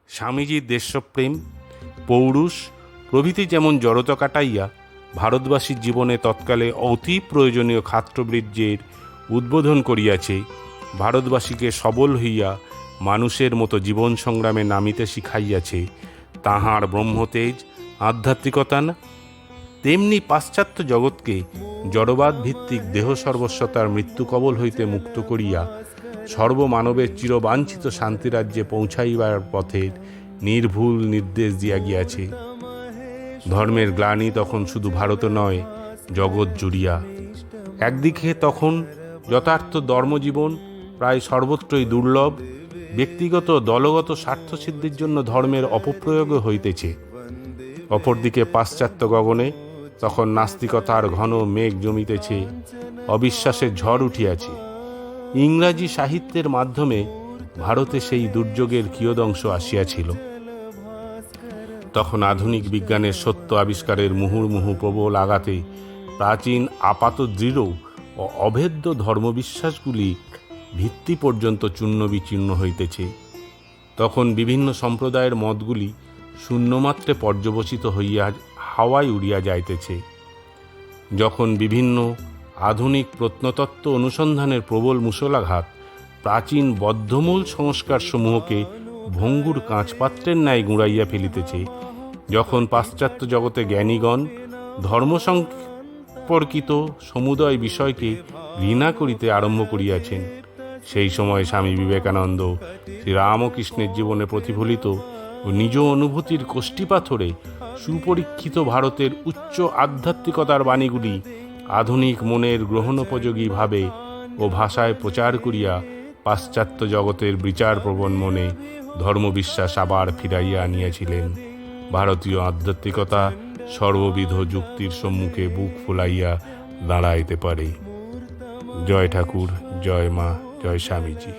স্বামীজির দেশপ্রেম, পৌরুষ প্রভৃতি যেমন জড়তা কাটাইয়া ভারতবাসীর জীবনে তৎকালে অতি প্রয়োজনীয় ক্ষাত্রবীর্যের উদ্বোধন করিয়াছে, ভারতবাসীকে সবল হইয়া মানুষের মতো জীবন সংগ্রামে নামিতে শিখাইয়াছে তাহার ব্রহ্মতেজ আধ্যাত্মিকতা না, তেমনি পাশ্চাত্য জগৎকে জড়বাদ ভিত্তিক দেহ সর্বস্বতার মৃত্যুকবল হইতে মুক্ত করিয়া সর্বমানবের চিরবাঞ্ছিত শান্তিরাজ্যে পৌঁছাইবার পথের নির্ভুল নির্দেশ দিয়া গিয়াছে। ধর্মের গ্লানি তখন শুধু ভারত নয়, জগৎ জুড়িয়া। একদিকে তখন যথার্থ ধর্মজীবন প্রায় সর্বত্রই দুর্লভ, ব্যক্তিগত দলগত স্বার্থসিদ্ধির জন্য ধর্মের অপপ্রয়োগ হইতেছে। অপরদিকে পাশ্চাত্য গগনে তখন নাস্তিকতার ঘন মেঘ জমিতেছে, অবিশ্বাসের ঝড় উঠিয়াছে। ইংরাজি সাহিত্যের মাধ্যমে ভারতে সেই দুর্যোগের কিয়দংশ আসিয়াছিল। তখন আধুনিক বিজ্ঞানের সত্য আবিষ্কারের মুহুর্মুহু প্রবল আঘাতে প্রাচীন আপাত দৃঢ় ও অভেদ্য ধর্মবিশ্বাসগুলি ভিত্তি পর্যন্ত চূর্ণ বিচূর্ণ হইতেছে। তখন বিভিন্ন সম্প্রদায়ের মতগুলি শূন্যমাত্রে পর্যবসিত হইয়া হাওয়ায় উড়িয়া যাইতেছে। যখন বিভিন্ন আধুনিক প্রত্নতত্ত্ব অনুসন্ধানের প্রবল মুষলাঘাত প্রাচীন বদ্ধমূল সংস্কারসমূহকে ভঙ্গুর কাঁচপাত্রের ন্যায় গুঁড়াইয়া ফেলিতেছে, যখন পাশ্চাত্য জগতে জ্ঞানীগণ ধর্ম সম্পর্কিত সমুদয় বিষয়কে ঘৃণা করিতে আরম্ভ করিয়াছেন, সেই সময় স্বামী বিবেকানন্দ শ্রীরামকৃষ্ণের জীবনে প্রতিফলিত ও নিজ অনুভূতির কষ্টিপাথরে সুপরীক্ষিত ভারতের উচ্চ আধ্যাত্মিকতার বাণীগুলি আধুনিক মনের গ্রহণোপযোগী ভাবে ও ভাষায় প্রচার করিয়া পাশ্চাত্য জগতের বিচারপ্রবণ মনে ধর্মবিশ্বাস আবার ফিরাইয়া আনিয়াছিলেন। ভারতীয় আধ্যাত্মিকতা সর্ববিধ যুক্তির সম্মুখে বুক ফুলাইয়া দাঁড়াইতে পারে। জয় ঠাকুর, জয় মা, জয় স্বামীজি।